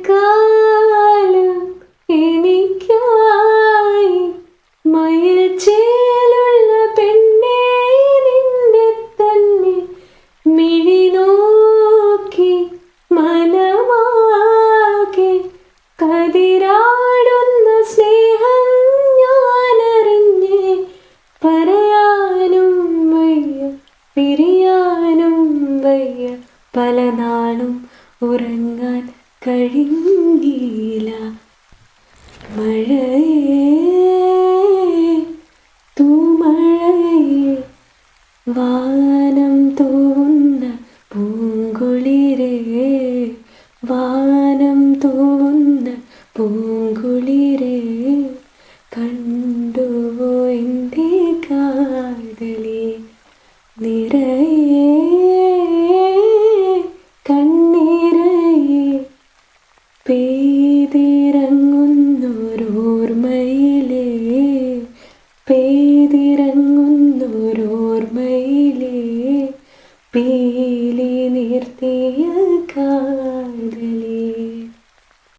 മഴക്കാലം എനിക്കായി മയിൽ ചേലുള്ള പെണ്ണേ നിന്നെ തന്നെ മിഴി നോക്കി മനമാകെ കതിരാടുന്ന സ്നേഹം ഞാനറിഞ്ഞേ പറയാനും വയ്യ പിരിയാനും വയ്യ പല നാളും ഉറങ്ങാൻ കഴിഞ്ഞില്ല മഴയേ തൂമഴയേ വാനം തൂവുന്ന പൂങ്കുളിരേ വാനം തൂവുന്ന പൂങ്കുളിരേ കണ്ടുവോ എൻ്റെ കാതലേ നിറയേ കണ്ണിറയേ പെയ്തിറങ്ങുന്നോരോർമ്മയിലേ പെയ്തിറങ്ങുന്നോരോർമ്മയിലേ പീലി നിർത്തിയ